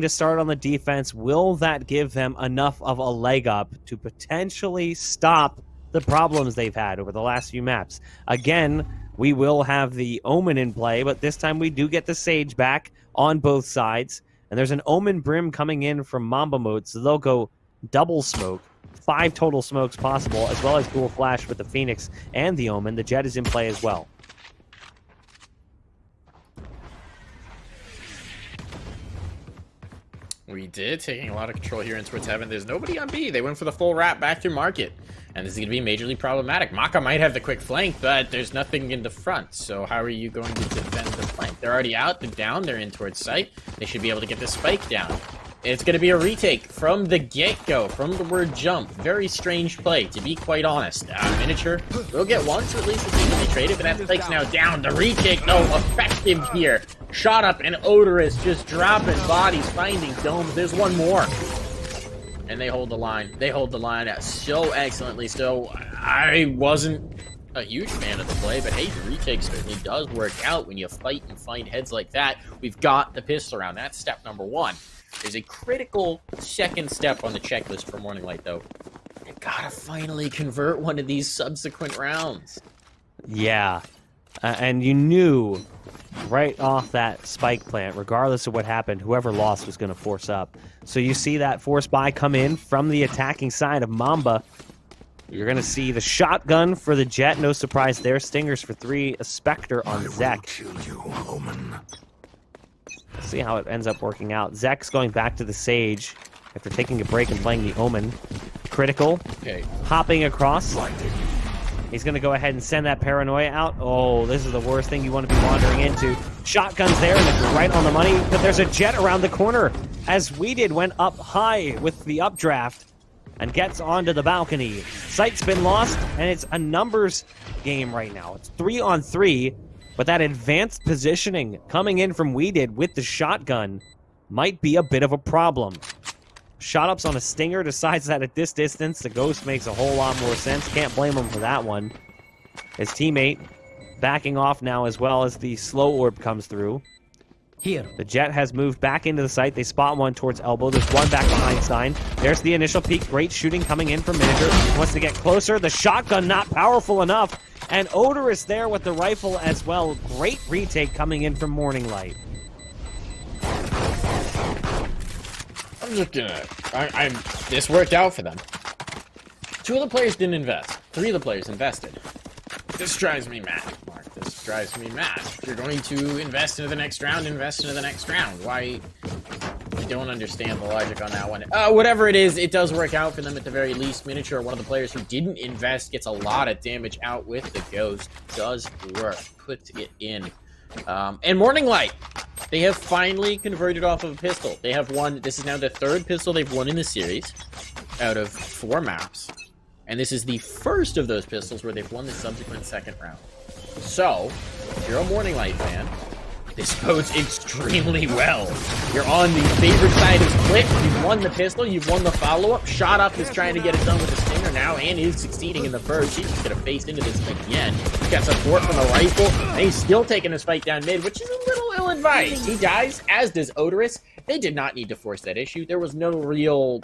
to start on the defense. Will that give them enough of a leg up to potentially stop the problems they've had over the last few maps? Again, we will have the Omen in play, but this time we do get the Sage back on both sides. And there's an Omen Brim coming in from Mamba mode, so they'll go double smoke. 5 total smokes possible, as well as dual flash with the Phoenix and the Omen. The Jet is in play as well. We did, taking a lot of control here in towards heaven. There's nobody on B. They went for the full wrap back through market. And this is going to be majorly problematic. Maka might have the quick flank, but there's nothing in the front. So how are you going to defend the flank? They're already out, they're down, they're in towards site. They should be able to get this spike down. It's going to be a retake from the get-go, from the word jump. Very strange play, to be quite honest. Miniature will get one, so at least it's evenly traded, but that spike's now down. The retake, no, effective here. Shot up and Odorous just dropping bodies, finding domes. There's one more. And they hold the line. They hold the line so excellently. So I wasn't a huge fan of the play, but hey, the retake certainly does work out when you fight and find heads like that. We've got the pistol round. That's step number 1. There's a critical second step on the checklist for Morning Light, though. You gotta finally convert one of these subsequent rounds. Yeah, and you knew right off that spike plant, regardless of what happened, whoever lost was going to force up. So you see that force buy come in from the attacking side of Mamba. You're going to see the shotgun for the Jet. No surprise there. Stingers for 3. A Spectre on Zek. Let's see how it ends up working out. Zek's going back to the Sage after taking a break and playing the Omen. Critical. Okay. Hopping across. He's going to go ahead and send that Paranoia out. Oh, this is the worst thing you want to be wandering into. Shotgun's there, and it's right on the money. But there's a Jet around the corner, as We Did went up high with the updraft and gets onto the balcony. Sight's been lost, and it's a numbers game right now. It's 3-on-3, but that advanced positioning coming in from We Did with the shotgun might be a bit of a problem. Shot ups on a Stinger, decides that at this distance, the Ghost makes a whole lot more sense. Can't blame him for that one. His teammate backing off now as well as the slow orb comes through. Here. The Jet has moved back into the site. They spot one towards elbow. There's one back behind Stein. There's the initial peek. Great shooting coming in from Miniature. Wants to get closer. The shotgun not powerful enough. And Odorous there with the rifle as well. Great retake coming in from Morning Light. I'm just gonna... this worked out for them. 2 of the players didn't invest. 3 of the players invested. This drives me mad, Mark. This drives me mad. If you're going to invest into the next round, invest into the next round. Why? I don't understand the logic on that one. Whatever it is, it does work out for them at the very least. Miniature, one of the players who didn't invest, gets a lot of damage out with the Ghost. Does work. Put it in. And Morning Light, they have finally converted off of a pistol. They have won. This is now the 3rd pistol they've won in the series out of 4 maps. And this is the first of those pistols where they've won the subsequent second round. So, if you're a Morning Light fan, this bodes extremely well. You're on the favorite side of split. You've won the pistol. You've won the follow-up. Shot Up is trying to get it done with the Stinger now and is succeeding in the first. He's just going to face into this again. He's got support from the rifle, and he's still taking his fight down mid, which is a little ill-advised. He dies, as does Odorous. They did not need to force that issue. There was no real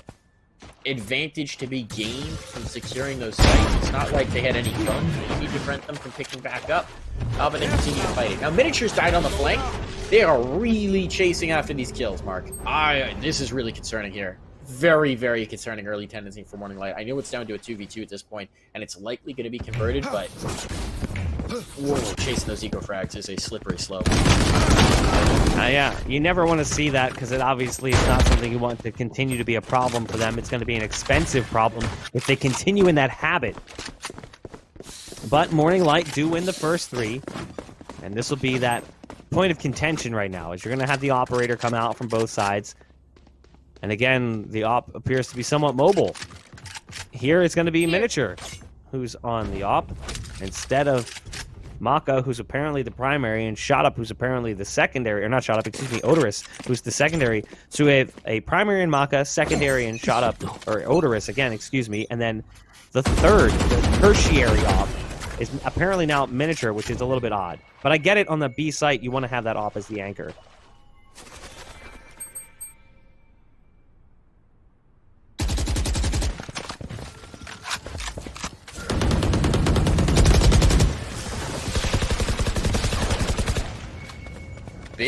advantage to be gained from securing those sites. It's not like they had any guns that need to prevent them from picking back up. But they continue fighting. Now, Miniatures died on the flank. They are really chasing after these kills, Mark. This is really concerning here. Very, very concerning early tendency for Morning Light. I know it's down to a 2v2 at this point, and it's likely going to be converted, but... Whoa, chasing those eco frags is a slippery slope. Yeah, you never want to see that because it obviously is not something you want to continue to be a problem for them. It's going to be an expensive problem if they continue in that habit. But Morning Light do win the first 3, and this will be that point of contention right now, as you're going to have the operator come out from both sides. And again, the op appears to be somewhat mobile. Here it's going to be Miniature, who's on the op, instead of Maka, who's apparently the primary, and Shot Up, who's apparently the secondary, or not Shot Up, excuse me, Odorous, who's the secondary. So we have a primary in Maka, secondary in Shot Up, or Odorous, again, excuse me, and then the third, the tertiary op, is apparently now Miniature, which is a little bit odd. But I get it, on the B site, you want to have that op as the anchor.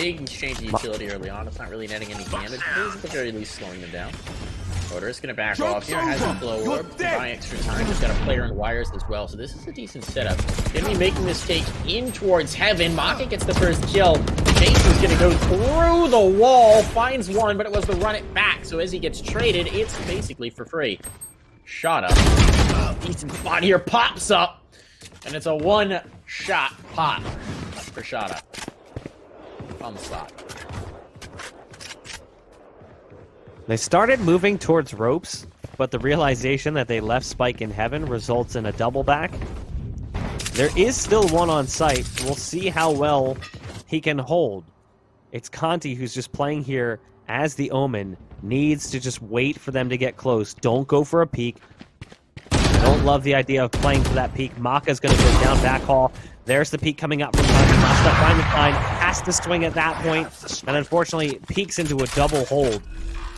big exchange of utility early on. It's not really netting any damage, but it is at the very least slowing them down. Odorous gonna back off here, has a glow orb, buy extra time, he's got a player in wires as well, so this is a decent setup. Gonna be making this take in towards heaven. Maka gets the first kill. Chase is gonna go through the wall, finds one, but it was the run it back, so as he gets traded, it's basically for free. Shot up. Decent spot here, pops up, and it's a one-shot pop for shot up. On the spot. They started moving towards ropes, but the realization that they left Spike in heaven results in a double back. There is still one on site. We'll see how well he can hold. It's Conti who's just playing here as the Omen. Needs to just wait for them to get close. Don't go for a peek. I don't love the idea of playing for that peek. Maka's going to go down back hall. There's the peek coming up from Conti. Masta finds the line, has to swing at that point, and unfortunately peeks into a double hold.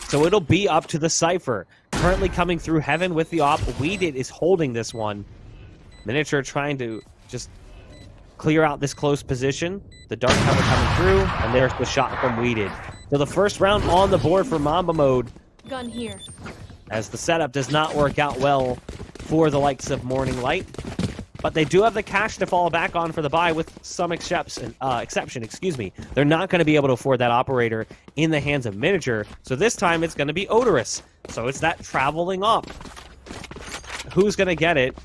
So it'll be up to the Cypher. Currently coming through heaven with the op. Weeded is holding this one. Miniature trying to just clear out this close position. The dark cover coming through, and there's the shot from Weeded. So the first round on the board for Mamba mode. Gun here. As the setup does not work out well for the likes of Morning Light. But they do have the cash to fall back on for the buy with some exception. They're not going to be able to afford that operator in the hands of Miniature. So this time it's going to be Odorous. So it's that traveling up. Who's going to get it?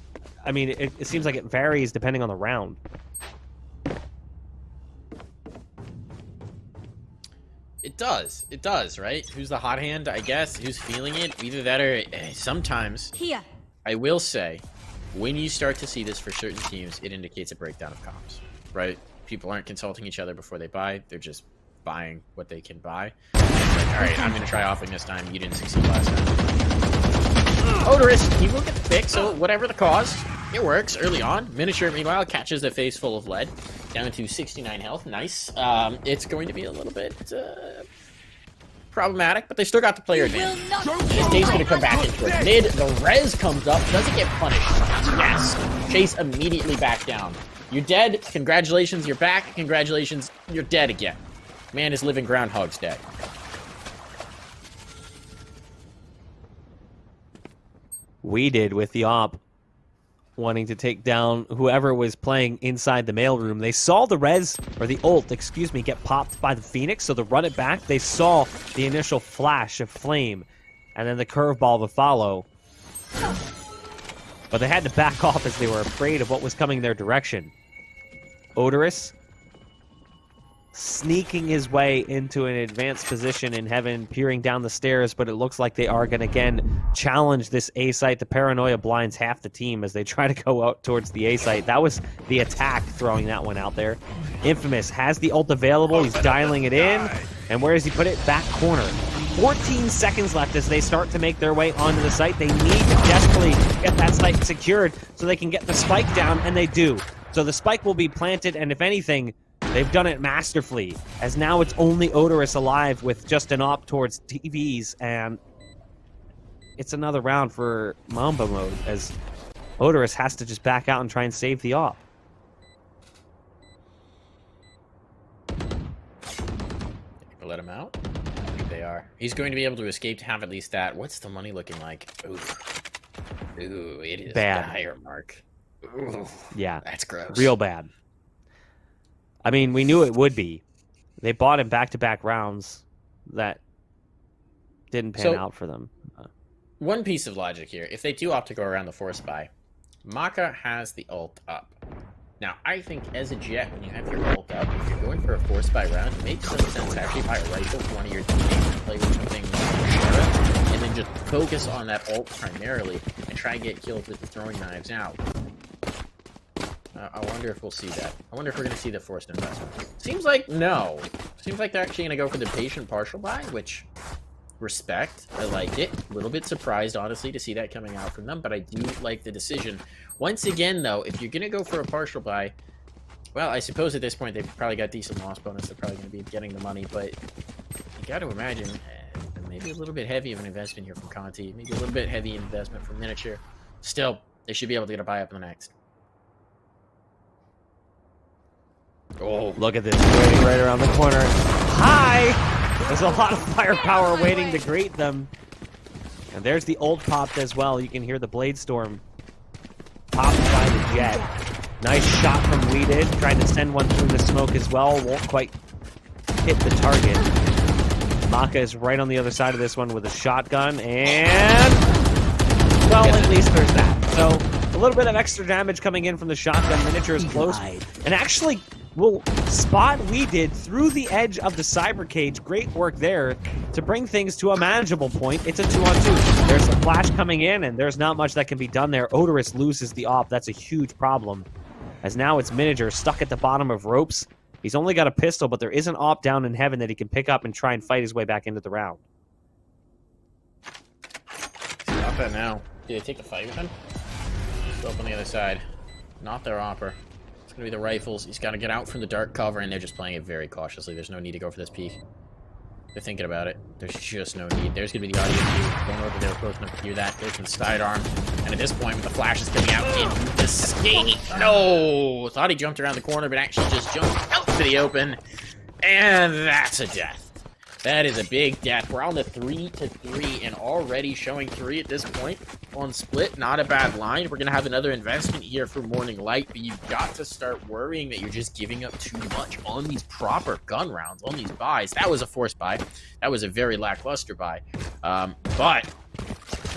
I mean, it seems like it varies depending on the round. It does, right? Who's the hot hand, I guess? Who's feeling it? Either that or sometimes. Here. I will say, when you start to see this for certain teams, it indicates a breakdown of comms, right? People aren't consulting each other before they buy. They're just buying what they can buy. Like, all right, I'm going to try offing this time. You didn't succeed last time. Odorous, he will get the pick, so whatever the cause, it works early on. Miniature, meanwhile, catches a face full of lead. Down to 69 health. Nice. It's going to be a little bit problematic, but they still got the player advantage. This Dave's going to come back into it. Mid, the res comes up. Does it get punished? Yes. Chase immediately back down. You're dead. Congratulations, you're back. Congratulations, you're dead again. Man is living Groundhog's Day. Weeded with the op, wanting to take down whoever was playing inside the mailroom. They saw the res, or the ult, excuse me, get popped by the Phoenix, so to run it back, they saw the initial flash of flame, and then the curveball to follow. But they had to back off as they were afraid of what was coming their direction. Odorous sneaking his way into an advanced position in heaven, peering down the stairs, but it looks like they are going to again challenge this A site. The paranoia blinds half the team as they try to go out towards the A site. That was the attack throwing that one out there. Infamous has the ult available. He's dialing it in. And where does he put it? Back corner. 14 seconds left as they start to make their way onto the site. They need to desperately get that site secured so they can get the spike down, and they do. So the spike will be planted, and if anything, they've done it masterfully, as now it's only Odorous alive with just an op towards TVs, and it's another round for Mamba mode, as Odorous has to just back out and try and save the op. Let him out? I think they are. He's going to be able to escape to have at least that. What's the money looking like? Ooh, it is bad. Dire, Mark. Ooh, yeah, that's gross. Real bad. I mean, we knew it would be. They bought him back-to-back rounds that didn't pan out for them. One piece of logic here. If they do opt to go around the force buy, Maka has the ult up. Now, I think as a jet, when you have your ult up, if you're going for a force buy round, it makes some sense to actually buy a rifle for one of your teammates and play with something like Sheriff, and then just focus on that ult primarily and try and get kills with the throwing knives out. I wonder if we'll see that. I wonder if we're going to see the forced investment. Seems like no. Seems like they're actually going to go for the patient partial buy, which, respect. I like it. A little bit surprised, honestly, to see that coming out from them, but I do like the decision. Once again, though, if you're going to go for a partial buy, well, I suppose at this point they've probably got decent loss bonus. They're probably going to be getting the money, but you got to imagine maybe a little bit heavy of an investment here from Conti. Maybe a little bit heavy investment from Miniature. Still, they should be able to get a buy up in the next. Oh, Look at this, waiting right around the corner. Hi! There's a lot of firepower waiting to greet them. And there's the ult popped as well. You can hear the Blade Storm popped by the Jet. Nice shot from Weeded, trying to send one through the smoke as well. Won't quite hit the target. Maka is right on the other side of this one with a shotgun, and... well, at least there's that. So, a little bit of extra damage coming in from the shotgun. Miniature is close. And actually, will spot Weeded through the edge of the cyber cage. Great work there to bring things to a manageable point. It's a 2-on-2. There's a flash coming in, and there's not much that can be done there. Odorous loses the op. That's a huge problem. As now it's Miniature stuck at the bottom of ropes. He's only got a pistol, but there is an op down in heaven that he can pick up and try and fight his way back into the round. Not that now. Did they take the fight with him? Go up on the other side. Not their opper. It's gonna be the rifles. He's got to get out from the dark cover, and they're just playing it very cautiously. There's no need to go for this peek. They're thinking about it. There's just no need. There's gonna be the audio cue. Don't know if they were close enough to hear that. There's some sidearm. And at this point, with the flashes coming out into the skate. No! Thought he jumped around the corner, but actually just jumped out to the open. And that's a death. That is a big death. We're on the 3-3 and already showing 3 at this point on split. Not a bad line. We're going to have another investment here for Morning Light, but you've got to start worrying that you're just giving up too much on these proper gun rounds, on these buys. That was a forced buy. That was a very lackluster buy. But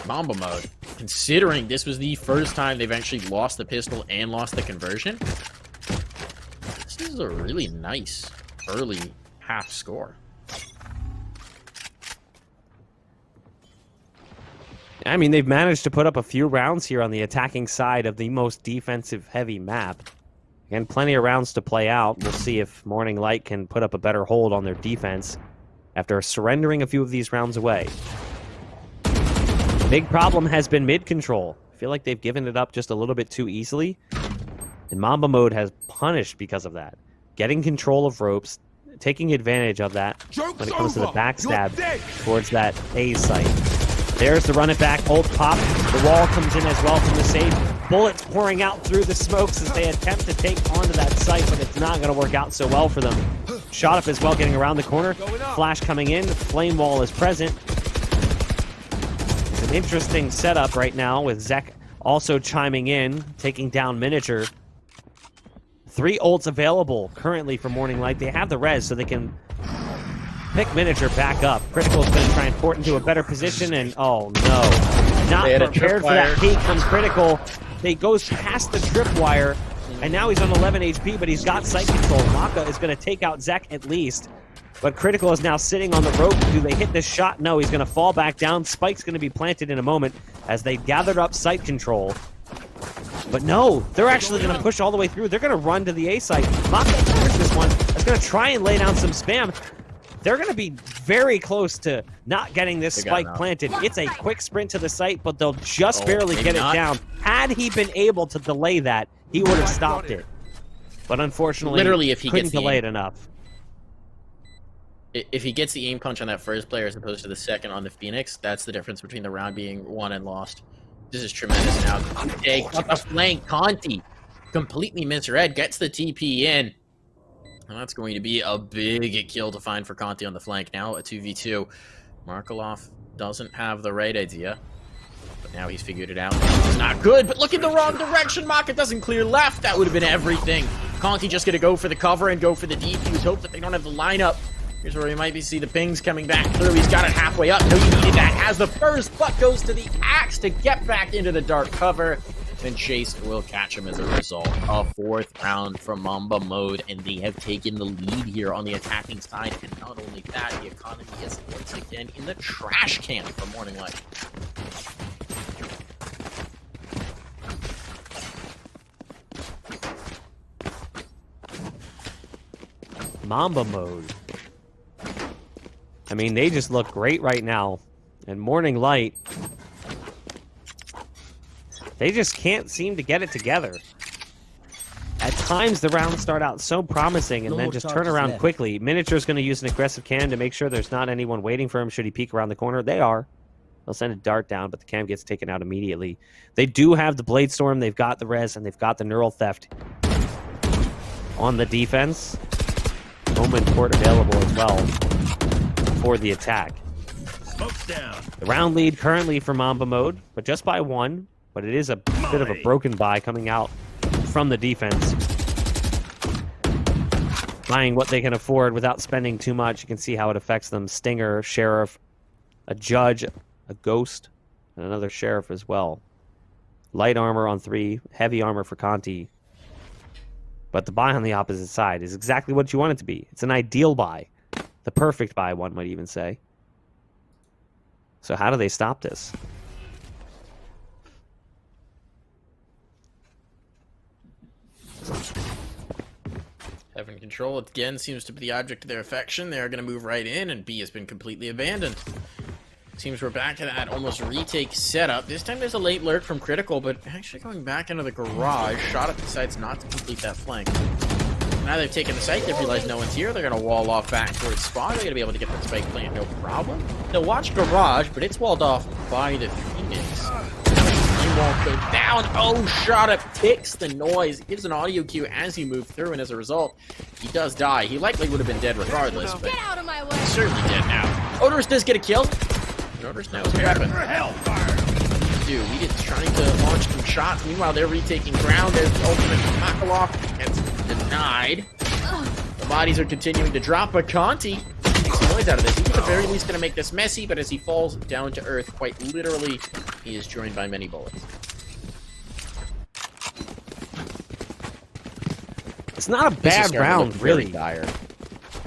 Mamba mode, considering this was the first time they've actually lost the pistol and lost the conversion, this is a really nice early half score. I mean, they've managed to put up a few rounds here on the attacking side of the most defensive-heavy map. And plenty of rounds to play out. We'll see if Morning Light can put up a better hold on their defense after surrendering a few of these rounds away. The big problem has been mid-control. I feel like they've given it up just a little bit too easily. And Mamba mode has punished because of that. Getting control of ropes, taking advantage of that when it comes to the backstab towards that A site. There's the run it back, ult pop. The wall comes in as well from the save. Bullets pouring out through the smokes as they attempt to take onto that site, but it's not going to work out so well for them. Shot up as well, getting around the corner. Flash coming in. Flame wall is present. It's an interesting setup right now with Zek also chiming in, taking down Miniature. 3 ults available currently for Morning Light. They have the res, so they can pick Miniature back up. Critical is going to try and port into a better position, and oh no. Not prepared for that peek from Critical. He goes past the tripwire, and now he's on 11 HP, but he's got sight control. Maka is going to take out Zek at least, but Critical is now sitting on the rope. Do they hit this shot? No, he's going to fall back down. Spike's going to be planted in a moment as they gathered up sight control. But no, they're actually going to push all the way through. They're going to run to the A site. Maka clears this one. It's going to try and lay down some spam. They're going to be very close to not getting this spike planted. It's a quick sprint to the site, but they'll just barely get it down. Had he been able to delay that, he would have stopped it. But unfortunately, literally, if he couldn't delay it enough. If he gets the aim punch on that first player as opposed to the second on the Phoenix, that's the difference between the round being won and lost. This is tremendous now. They cut the flank. Conti completely misread, gets the TP in. And that's going to be a big kill to find for Conti on the flank. Now a 2v2. Markelov doesn't have the right idea, but now he's figured it out. It's not good, but look in the wrong direction. Maka doesn't clear left. That would have been everything. Conti just going to go for the cover and go for the defuse. Hope that they don't have the lineup. Here's where we might see the pings coming back through. He's got it halfway up. No, you needed that as the first butt goes to the axe to get back into the dark cover. And Chase will catch him as a result. A 4th round from Mamba mode, and they have taken the lead here on the attacking side. And not only that, the economy is once again in the trash can for Morning Light. Mamba mode. I mean, they just look great right now. And Morning Light, they just can't seem to get it together. At times, the rounds start out so promising and then just turn around quickly. Miniature's going to use an aggressive cannon to make sure there's not anyone waiting for him should he peek around the corner. They are. They'll send a dart down, but the cam gets taken out immediately. They do have the Blade Storm, they've got the res, and they've got the Neural Theft. on the defense. Omen port available as well for the attack. Smoke's down. The round lead currently for Mamba mode, but just by 1. But it is a bit of a broken buy coming out from the defense. Buying what they can afford without spending too much. You can see how it affects them. Stinger, Sheriff, a Judge, a Ghost, and another Sheriff as well. Light armor on 3, heavy armor for Conti. But the buy on the opposite side is exactly what you want it to be. It's an ideal buy. The perfect buy, one might even say. So how do they stop this? Heaven control again seems to be the object of their affection. They're going to move right in, and B has been completely abandoned. Seems we're back to that almost retake setup. This time there's a late lurk from Critical, but actually going back into the garage. Shot at the sites not to complete that flank. Now they've taken the site, they've realized no one's here. They're going to wall off back towards spawn. They're going to be able to get the spike plant, no problem. They'll watch garage, but it's walled off by the Phoenix. Won't go down. Oh, shot up ticks the noise. It gives an audio cue as he moved through, and as a result, he does die. He likely would have been dead regardless, but Get out of my way. he's certainly dead now. Odorous does get a kill. Odorous now has a weapon. Dude, we did trying to launch some shots. Meanwhile, they're retaking ground. There's the ultimate Makalov. Gets denied. The bodies are continuing to drop, but Conti makes some noise out of this. He's at the very least going to make this messy, but as he falls down to earth, quite literally, he is joined by many bullets. It's not a bad round, really. Dire.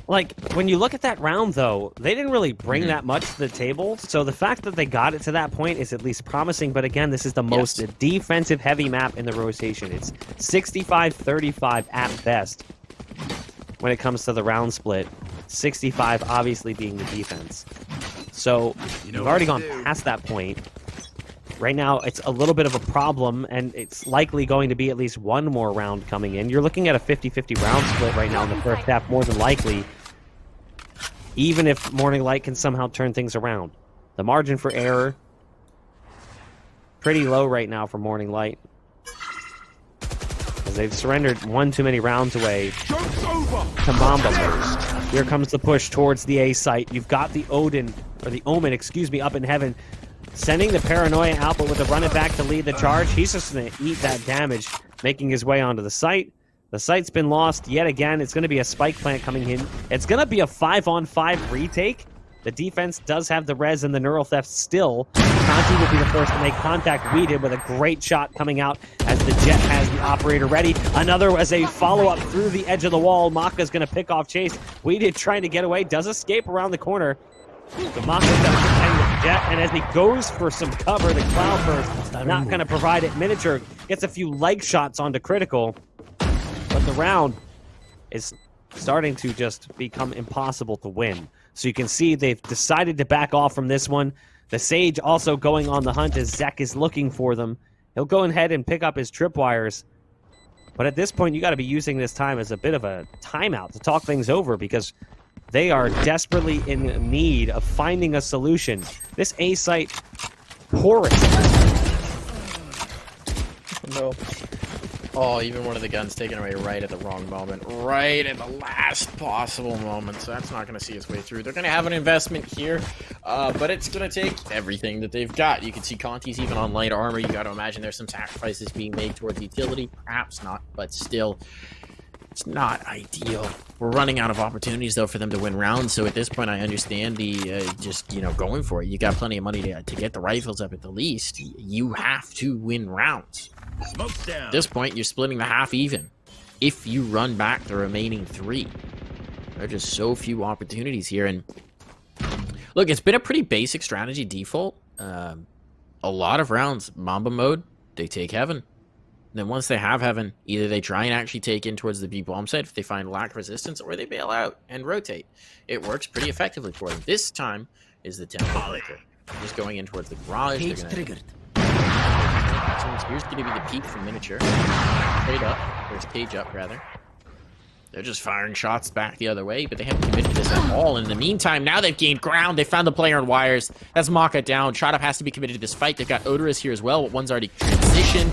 Like, when you look at that round, though, they didn't really bring that much to the table. So the fact that they got it to that point is at least promising. But again, this is the most defensive-heavy map in the rotation. It's 65-35 at best when it comes to the round split. 65 obviously being the defense. So you've already gone past that point. Right now, it's a little bit of a problem, and it's likely going to be at least one more round coming in. You're looking at a 50-50 round split right now in the first half, more than likely, even if Morning Light can somehow turn things around. The margin for error, pretty low right now for Morning Light, as they've surrendered one too many rounds away to Mamba. Here comes the push towards the A site. You've got the Omen, excuse me, up in heaven, sending the Paranoia out, but with the run it back to lead the charge, he's just going to eat that damage, making his way onto the site. The site's been lost yet again. It's going to be a spike plant coming in. It's going to be a 5-on-5 retake. The defense does have the res and the neural theft still. Conti will be the first to make contact. We did with a great shot coming out as the Jet has the operator ready. Another as a follow-up through the edge of the wall. Maka's going to pick off Chase. We did trying to get away. Does escape around the corner. The Maka's going to protect the Jet, and as he goes for some cover, the Cloudburst not going to provide it. Miniature gets a few leg shots onto Critical, but the round is starting to just become impossible to win. So you can see they've decided to back off from this one. The Sage also going on the hunt as Zek is looking for them. He'll go ahead and pick up his tripwires. But at this point, you got to be using this time as a bit of a timeout to talk things over, because they are desperately in need of finding a solution. This A site, porous. No. Oh, even one of the guns taken away right at the wrong moment. Right at the last possible moment. So that's not going to see its way through. They're going to have an investment here, but it's going to take everything that they've got. You can see Conti's even on light armor. You got to imagine there's some sacrifices being made towards utility. Perhaps not, but still, it's not ideal. We're running out of opportunities, though, for them to win rounds. So at this point, I understand the just, going for it. You got plenty of money to get the rifles up at the least. You have to win rounds. Smoke's down. At this point, you're splitting the half even. If you run back the remaining 3. There are just so few opportunities here. And look, it's been a pretty basic strategy default. A lot of rounds, Mamba mode, they take heaven. And then once they have heaven, either they try and actually take in towards the B-bomb site if they find lack of resistance, or they bail out and rotate. It works pretty effectively for them. This time is the tempo breaker. Just going in towards the garage. Cage triggered. Here's going to be the peak from Miniature. Trade up. There's Cage up, rather. They're just firing shots back the other way, but they haven't committed this at all. In the meantime, now they've gained ground. They found the player on wires. That's Maka down. Shot Up has to be committed to this fight. They've got Odorous here as well. One's already transitioned.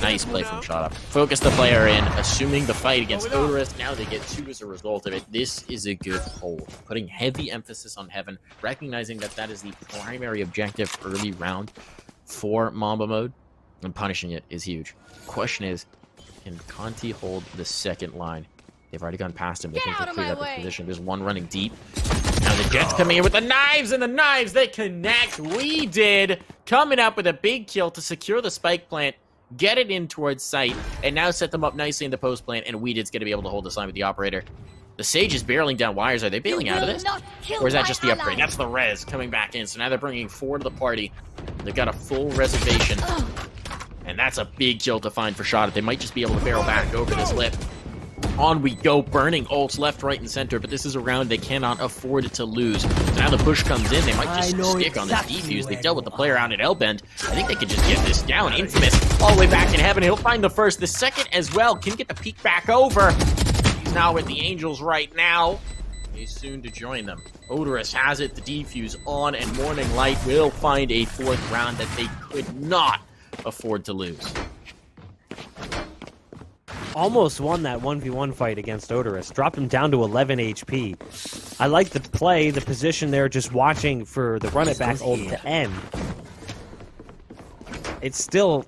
Nice play from Shot Up. Focus the player in, assuming the fight against Odorous. Now they get 2 as a result of it. This is a good hold. Putting heavy emphasis on Heaven, recognizing that that is the primary objective early round for Mamba mode, and punishing it is huge. Question is, can Conti hold the second line? They've already gone past him. They think they cleared out the position. There's one running deep. Now the Jets coming in with the knives, and the knives, they connect. We did. Coming up with a big kill to secure the spike plant, get it in towards site, and now set them up nicely in the post plant, and Weeded's going to be able to hold this line with the operator. The Sage is barreling down wires. Are they bailing out of this? Or is that just the upgrade? That's the res coming back in. So now they're bringing 4 to the party. They've got a full reservation. And that's a big kill to find for Shot It. They might just be able to barrel back over this lip. On we go, burning ults left, right, and center, but this is a round they cannot afford to lose. So now the push comes in. They might just stick on this defuse. They dealt with the player out at L-Bend. I think they could just get this down. Infamous all the way back in Heaven. He'll find the first, the second as well. Can get the peek back over. He's now with the Angels right now. He's soon to join them. Odorous has it, the defuse on, and Morning Light will find a 4th round that they could not afford to lose. Almost won that 1v1 fight against Odorous. Dropped him down to 11 HP. I like the play, the position there, just watching for the run it back ult to end. It's still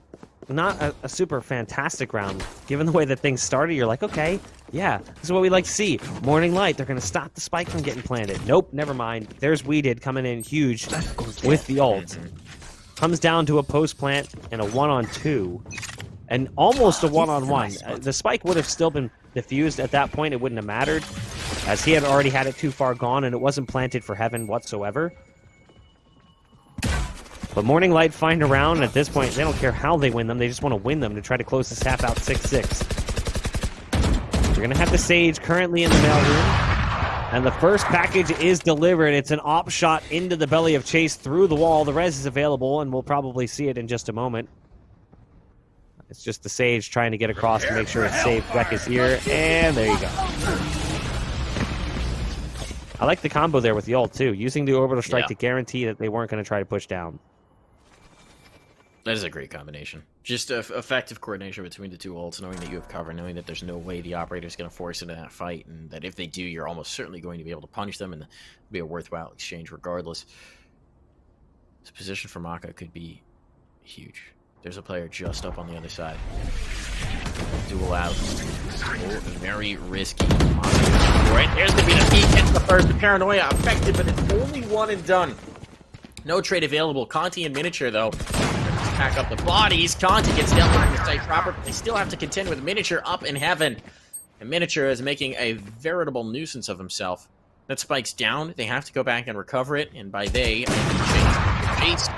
not a super fantastic round. Given the way that things started, you're like, okay, yeah, this is what we like to see. Morning Light, they're going to stop the spike from getting planted. Nope, never mind. There's Weeded coming in huge with the ult. Comes down to a post plant and a 1-on-2. And almost a 1-on-1. The spike would have still been diffused at that point. It wouldn't have mattered, as he had already had it too far gone, and it wasn't planted for Heaven whatsoever. But Morning Light find a round. At this point, they don't care how they win them. They just want to win them to try to close this half out 6-6. We're going to have the Sage currently in the mail room. And the first package is delivered. It's an op shot into the belly of Chase through the wall. The res is available, and we'll probably see it in just a moment. It's just the Sage trying to get across to make sure it's safe. Wreck is here, and there you go. I like the combo there with the ult, too. Using the orbital strike to guarantee that they weren't going to try to push down. That is a great combination. Just effective coordination between the 2 ults, knowing that you have cover, knowing that there's no way the operator is going to force into that fight, and that if they do, you're almost certainly going to be able to punish them, and it'll be a worthwhile exchange regardless. This position for Maka could be huge. There's a player just up on the other side. Duel out. Oh, very risky. Right, there's going to be the peek. Gets the first. The paranoia affected, but it's only 1 and done. No trade available. Conti and Miniature, though. Pack up the bodies. Conti gets dealt with in the site proper, but they still have to contend with Miniature up in Heaven. And Miniature is making a veritable nuisance of himself. That spike's down. They have to go back and recover it, and by they, Chase.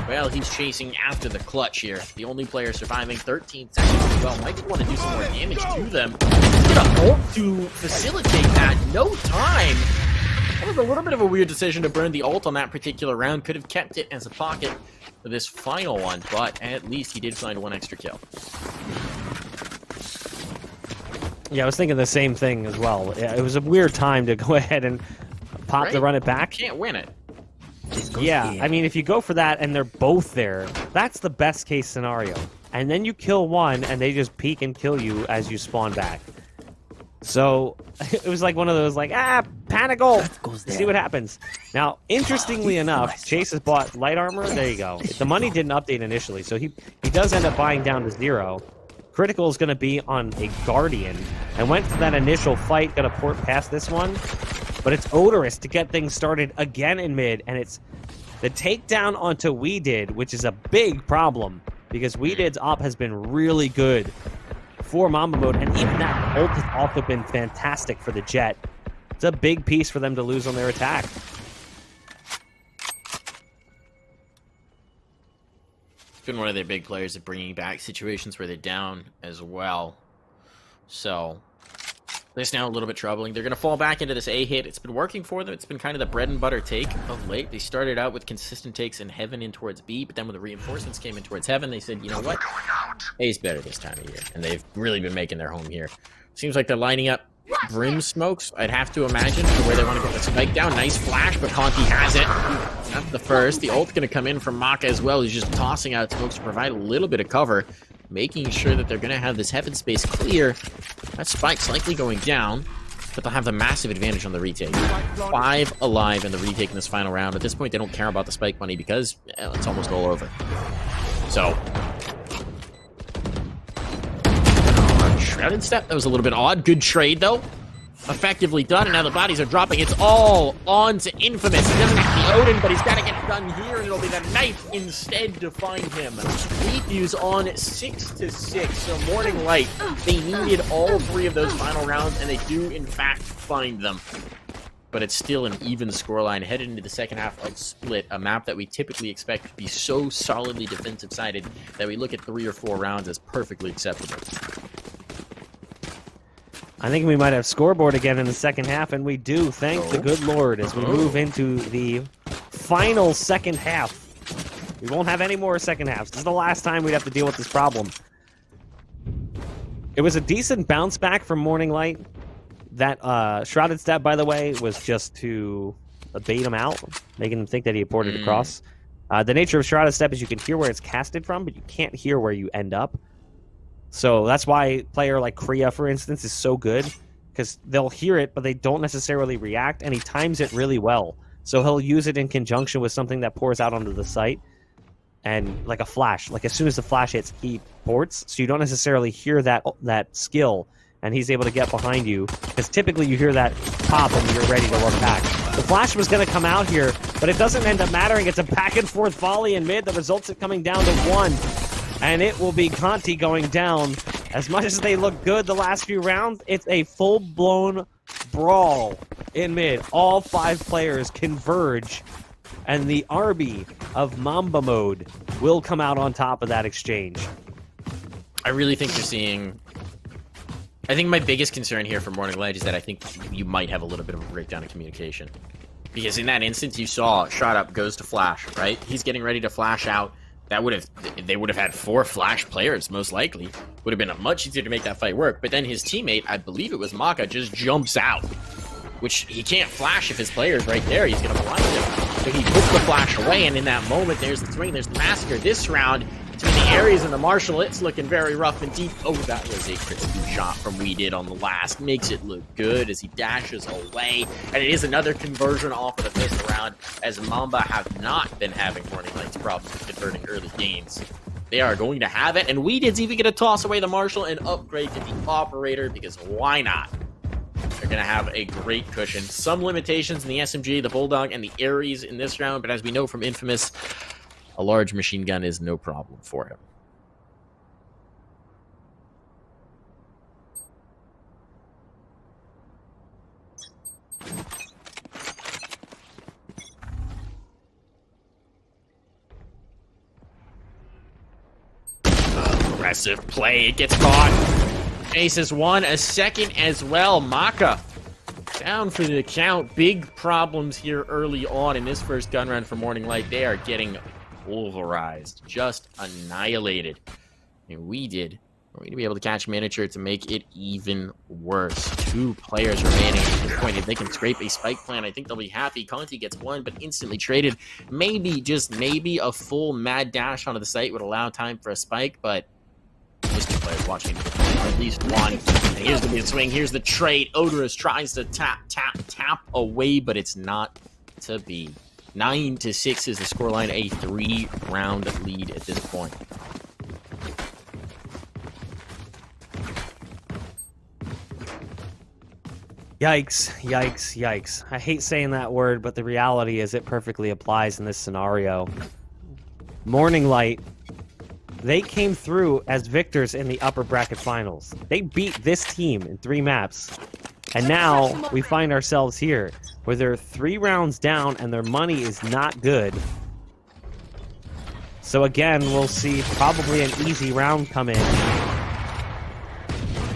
Well, he's chasing after the clutch here. The only player surviving, 13 seconds as well. Might want to do some more damage to them. He's gonna ult to facilitate that. No time. That was a little bit of a weird decision to burn the ult on that particular round. Could have kept it as a pocket for this final one, but at least he did find 1 extra kill. Yeah, I was thinking the same thing as well. Yeah, it was a weird time to go ahead and pop the run it back. You can't win it. Yeah, I mean, if you go for that and they're both there, that's the best case scenario. And then you kill one and they just peek and kill you as you spawn back. So it was like one of those, like, panic ult. See what happens. Now, interestingly enough, Chase has bought light armor. There you go. The money didn't update initially, so he does end up buying down to 0. Critical is going to be on a Guardian. And went for that initial fight, got to port past this one. But it's Odorous to get things started again in mid, and it's the takedown onto Weeded, which is a big problem, because Weeded's op has been really good for Mamba mode, and even that ult has also been fantastic for the Jet. It's a big piece for them to lose on their attack. It's been one of their big players at bringing back situations where they're down as well. So this now a little bit troubling. They're going to fall back into this A hit. It's been working for them. It's been kind of the bread and butter take of late. They started out with consistent takes in Heaven in towards B, but then when the reinforcements came in towards Heaven, they said, you know what? A is better this time of year. And they've really been making their home here Seems like they're lining up brim smokes, I'd have to imagine, for where they want to get the spike down. Nice flash, but Conti has it. Not the first. The ult's going to come in from Maka as well. He's just tossing out smokes to provide a little bit of cover, making sure that they're going to have this heaven space clear. That spike's likely going down, but they'll have the massive advantage on the retake. 5 alive in the retake in this final round. At this point, they don't care about the spike money because it's almost all over. So, Shrouded Step, that was a little bit odd. Good trade, though. Effectively done, and now the bodies are dropping. It's all on to Infamous. He doesn't have the Odin, but he's got to get it done here, and it'll be the knife instead to find him. Defuse on 6-6, so Morning Light, they needed all 3 of those final rounds, and they do, in fact, find them. But it's still an even scoreline headed into the second half of Split, a map that we typically expect to be so solidly defensive-sided that we look at 3 or 4 rounds as perfectly acceptable. I think we might have scoreboard again in the second half, and we do, thank the good Lord, as we move into the final second half. We won't have any more second halves. This is the last time we'd have to deal with this problem. It was a decent bounce back from Morning Light. That Shrouded Step, by the way, was just to bait him out, making him think that he had ported across. The nature of Shrouded Step is you can hear where it's casted from, but you can't hear where you end up. So that's why a player like Kriya, for instance, is so good, because they'll hear it, but they don't necessarily react, and he times it really well. So he'll use it in conjunction with something that pours out onto the site, and like a flash. Like as soon as the flash hits, he ports, so you don't necessarily hear that skill, and he's able to get behind you, because typically you hear that pop and you're ready to look back. The flash was going to come out here, but it doesn't end up mattering. It's a back-and-forth volley in mid that results in coming down to 1. And it will be Conti going down. As much as they look good the last few rounds, it's a full-blown brawl in mid. All 5 players converge, and the RB of Mamba mode will come out on top of that exchange. I really think you're seeing... I think my biggest concern here for Morning Light is that I think you might have a little bit of a breakdown in communication. Because in that instance, you saw Shot Up goes to flash, right? He's getting ready to flash out. They would have had 4 flash players, most likely. Would have been much easier to make that fight work. But then his teammate, I believe it was Maka, just jumps out. Which he can't flash if his player's right there. He's going to blind him. So he puts the flash away, and in that moment, there's the swing, there's the massacre. This round, between the Ares and the Marshall, it's looking very rough and deep. Oh, that was a crispy shot from We Did on the last. Makes it look good as he dashes away. And it is another conversion off of the fifth round, as Mamba have not been having Morning Light's problems with converting early games. They are going to have it, and We Did's even going to toss away the Marshall and upgrade to the Operator, because why not? They're going to have a great cushion. Some limitations in the SMG, the Bulldog, and the Ares in this round, but as we know from Infamous, a large machine gun is no problem for him. Aggressive play, it gets caught. Aces 1, a second as well. Maka down for the count. Big problems here early on in this first gun run for Morning Light. They are getting pulverized, just annihilated. And We Did. We're going to be able to catch Miniature to make it even worse. 2 players remaining at this point. If they can scrape a spike plan, I think they'll be happy. Conti gets 1, but instantly traded. Maybe, just maybe, a full mad dash onto the site would allow time for a spike, but those 2 players watching at least 1. And here's the big swing. Here's the trade. Odorous tries to tap away, but it's not to be. 9-6 is the scoreline, a 3-round lead at this point. Yikes, yikes, yikes. I hate saying that word, but the reality is it perfectly applies in this scenario. Morning Light, they came through as victors in the upper bracket finals. They beat this team in 3 maps. And now we find ourselves here, where they're 3 rounds down and their money is not good. So again, we'll see probably an easy round come in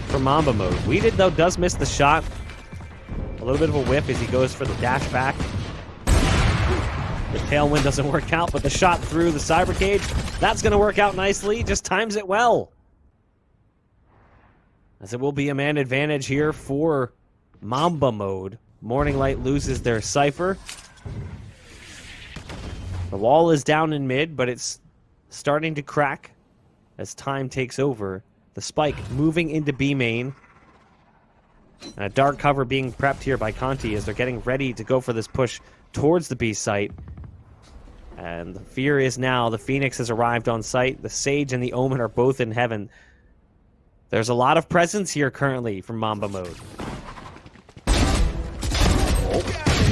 for Mamba mode. We Did, though, does miss the shot. A little bit of a whiff as he goes for the dash back. The tailwind doesn't work out, but the shot through the cyber cage, that's going to work out nicely. Just times it well. as it will be a man advantage here for Mamba mode. Morning Light loses their Cypher. The wall is down in mid, but it's starting to crack as time takes over. The spike moving into B main. And a dark cover being prepped here by Conti as they're getting ready to go for this push towards the B site. And the fear is now the Phoenix has arrived on site. The Sage and the Omen are both in heaven. There's a lot of presence here currently from Mamba mode.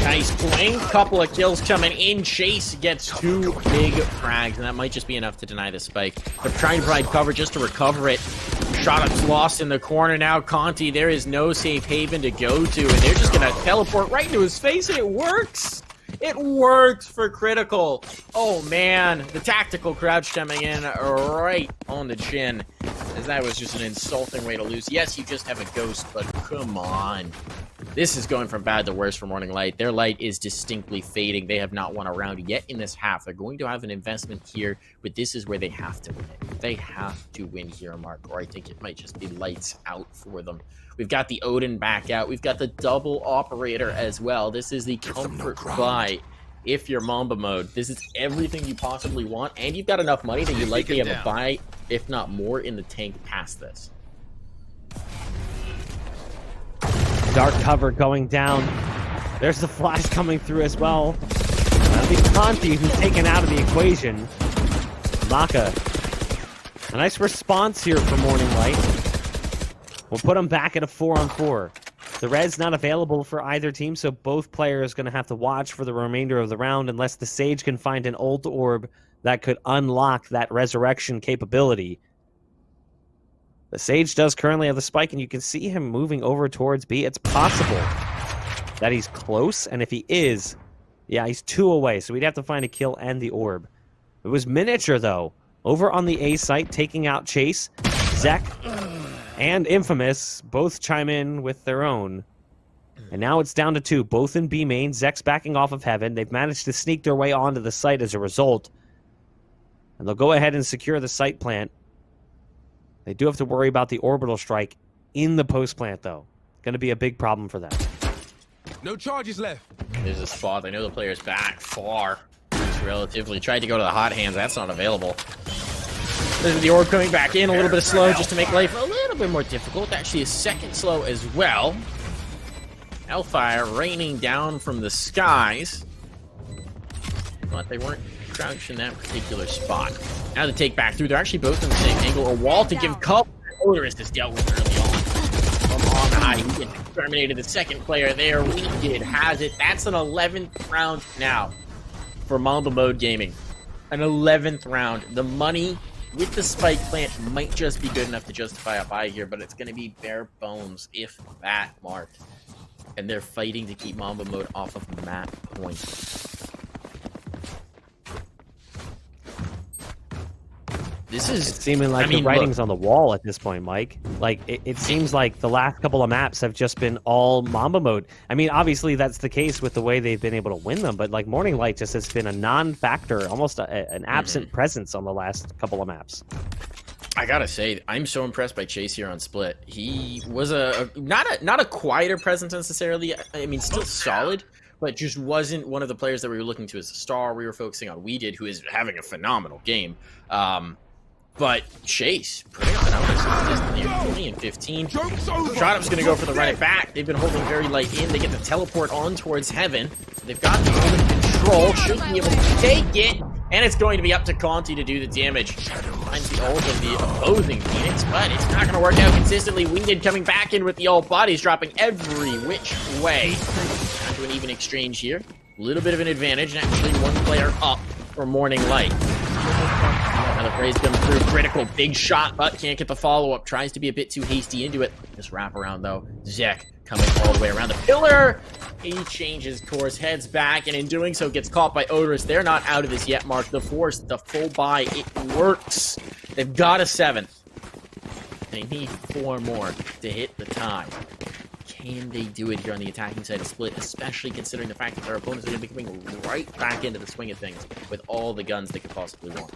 Nice playing. Couple of kills coming in. Chase gets 2 big frags, and that might just be enough to deny the spike. They're trying to provide cover just to recover it. Shot up's lost in the corner now. Conti, there is no safe haven to go to, and they're just going to teleport right into his face, and it works. It works for Critical. Oh, man. The tactical crouch coming in right on the chin, as that was just an insulting way to lose. Yes, you just have a ghost, but come on. This is going from bad to worse for Morning Light. Their light is distinctly fading. They have not won a round yet in this half. They're going to have an investment here, but this is where they have to win it. They have to win here, Mark, or I think it might just be lights out for them. We've got the Odin back out. We've got the double operator as well. This is the comfort buy if you're Mamba mode. This is everything you possibly want, and you've got enough money that you likely have a buy, if not more, in the tank past this. Dark cover going down. There's the flash coming through as well. That'll be Conti who's taken out of the equation. Maka. A nice response here for Morning Light. We'll put them back at a 4-on-4. The red's not available for either team, so both players are going to have to watch for the remainder of the round unless the Sage can find an ult orb that could unlock that resurrection capability. The Sage does currently have the spike, and you can see him moving over towards B. It's possible that he's close, and if he is, yeah, he's 2 away, so we'd have to find a kill and the orb. It was Miniature, though, over on the A site, taking out Chase. Zek and Infamous both chime in with their own. And now it's down to 2, both in B main. Zek's backing off of Heaven. They've managed to sneak their way onto the site as a result. And they'll go ahead and secure the site plant. They do have to worry about the orbital strike in the post plant, though. Going to be a big problem for them. No charges left. There's a spot. I know the player's back far. Just relatively tried to go to the hot hands. That's not available. There's the orb coming back in. A little bit of slow just to make life a little bit more difficult. Actually, a second slow as well. Hellfire raining down from the skies. But they weren't crouched in that particular spot. Now to take back through. They're actually both in the same angle. A wall to give cover. Odorous is dealt with early on. From on high, he terminated the second player there. We did has it. That's an 11th round now for Mamba Mode Gaming. An 11th round. The money with the spike plant might just be good enough to justify a buy here, but it's going to be bare bones, if that, Mark. And they're fighting to keep Mamba Mode off of map point. This is it's seeming like the writing's on the wall at this point, Mike. Like, it seems like the last couple of maps have just been all Mamba mode. I mean, obviously that's the case with the way they've been able to win them, but like Morning Light just has been a non-factor, almost an absent presence on the last couple of maps. I gotta say, I'm so impressed by Chase here on Split. He was not a quieter presence necessarily. I mean, still solid, but just wasn't one of the players that we were looking to as a star. We were focusing on We Did, who is having a phenomenal game. But Chase, putting up an consistently 20 and 15. Shotup's going to go for the run it back. They've been holding very light in. They get the teleport on towards Heaven. They've got the Omen control. Should be able to take it. And it's going to be up to Conti to do the damage. Finds the ult of the opposing Phoenix, but it's not going to work out consistently. Winged coming back in with the ult. Bodies dropping every which way. Down to an even exchange here. A little bit of an advantage, and actually one player up for Morning Light. Now the praise comes through. Critical, big shot, but can't get the follow-up. Tries to be a bit too hasty into it. Just wrap around, though. Zek coming all the way around the pillar. He changes course, heads back, and in doing so gets caught by Odorous. They're not out of this yet, Mark. The Force, the full buy, it works. They've got a 7th. They need 4 more to hit the tie. Can they do it here on the attacking side of Split, especially considering the fact that their opponents are going to be coming right back into the swing of things with all the guns they could possibly want?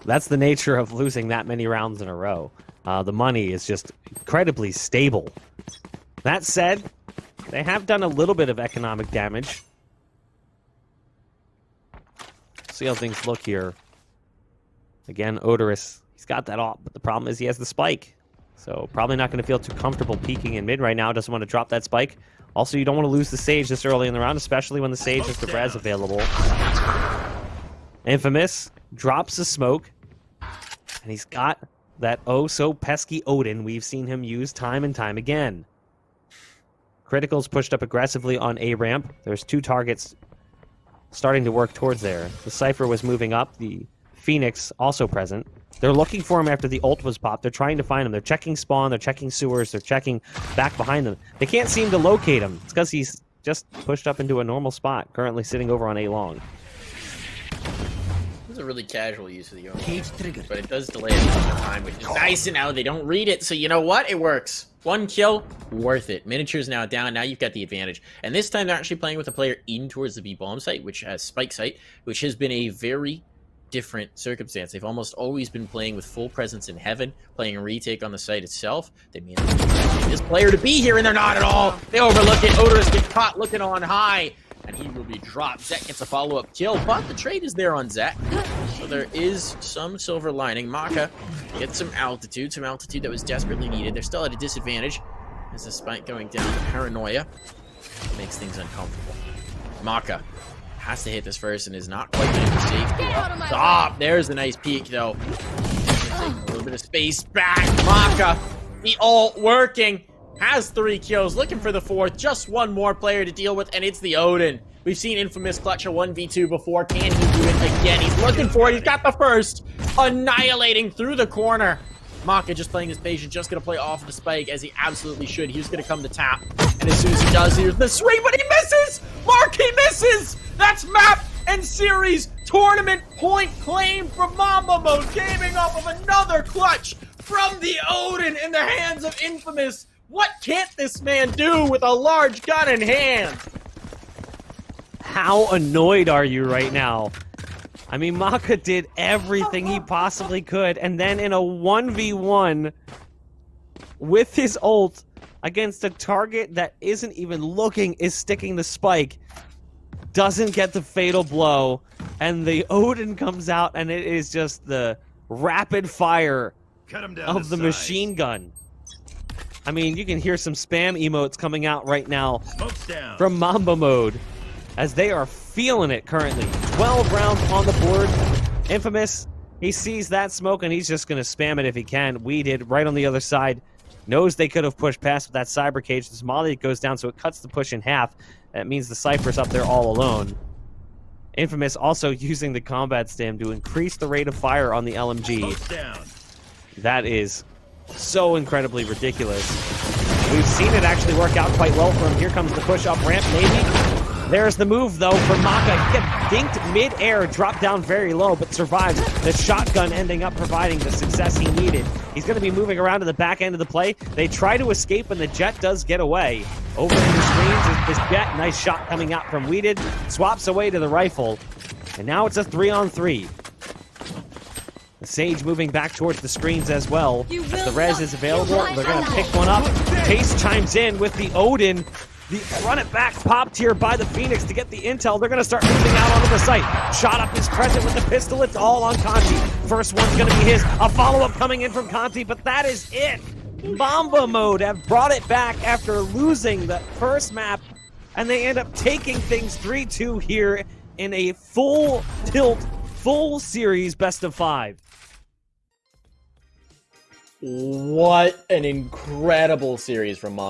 That's the nature of losing that many rounds in a row. The money is just incredibly stable. That said, they have done a little bit of economic damage. See how things look here. Again, Odorous, he's got that off, but the problem is he has the spike. So probably not going to feel too comfortable peeking in mid right now. Doesn't want to drop that spike. Also, you don't want to lose the Sage this early in the round, especially when the Sage has the res available. Infamous drops the smoke, and he's got that oh-so-pesky Odin we've seen him use time and time again. Critical's pushed up aggressively on A-ramp. There's 2 targets starting to work towards there. The Cypher was moving up. The Phoenix also present. They're looking for him after the ult was popped. They're trying to find him. They're checking spawn. They're checking sewers. They're checking back behind them. They can't seem to locate him. It's because he's just pushed up into a normal spot, currently sitting over on A-long. This is a really casual use of the Omen, but it does delay it some time, which is nice, and now they don't read it, so you know what? It works. 1 kill, worth it. Miniature's now down, now you've got the advantage. And this time they're actually playing with a player in towards the B-bomb site, which has spike site, which has been a very different circumstance. They've almost always been playing with full presence in heaven, playing a retake on the site itself. They may not expect this player to be here, and they're not at all. They overlook it. Odorous gets caught looking on high, and he will be dropped. Zek gets a follow-up kill, but the trade is there on Zek. So there is some silver lining. Maka gets some altitude that was desperately needed. They're still at a disadvantage as the spike going down. Paranoia makes things uncomfortable. Maka has to hit this first and is not quite getting the safety up top. There's a nice peek, though. Taking a little bit of space back. Maka, the ult working, has 3 kills, looking for the 4th. Just 1 more player to deal with, and it's the Odin. We've seen Infamous clutch a 1v2 before. Can he do it again? He's looking for it. He's got the first. Annihilating through the corner. Maka just playing his patient, just going to play off the spike as he absolutely should. He's going to come to tap. And as soon as he does, here's the swing, but he misses! Mark, he misses! That's map and series tournament point claim from Mamba Mode, gaming off of another clutch from the Odin in the hands of Infamous. What can't this man do with a large gun in hand? How annoyed are you right now? I mean, Maka did everything he possibly could, and then in a 1v1 with his ult against a target that isn't even looking, is sticking the spike, doesn't get the fatal blow, and the Odin comes out, and it is just the rapid fire of the machine gun. I mean, you can hear some spam emotes coming out right now from Mamba Mode, as they are feeling it currently. 12 rounds on the board. Infamous, he sees that smoke, and he's just going to spam it if he can. Weeded right on the other side. Knows they could have pushed past with that cyber cage. This molly goes down, so it cuts the push in half. That means the Cypher's up there all alone. Infamous also using the combat stim to increase the rate of fire on the LMG. That is so incredibly ridiculous. We've seen it actually work out quite well for him. Here comes the push up ramp, maybe. There's the move, though, for Maka. He gets dinked mid-air, dropped down very low, but survives. The shotgun ending up providing the success he needed. He's going to be moving around to the back end of the play. They try to escape, and the Jet does get away. Over in the screens is Jet. Nice shot coming out from Weeded. Swaps away to the rifle. And now it's a 3-on-3. The Sage moving back towards the screens as well. As the res is available, they're going to pick one up. Pace chimes in with the Odin. The run it back popped here by the Phoenix to get the intel. They're going to start moving out onto the site. Shot up is present with the pistol. It's all on Conti. First one's going to be his. A follow-up coming in from Conti, but that is it. Mamba Mode have brought it back after losing the first map, and they end up taking things 3-2 here in a full tilt, full series best of 5. What an incredible series from Mamba.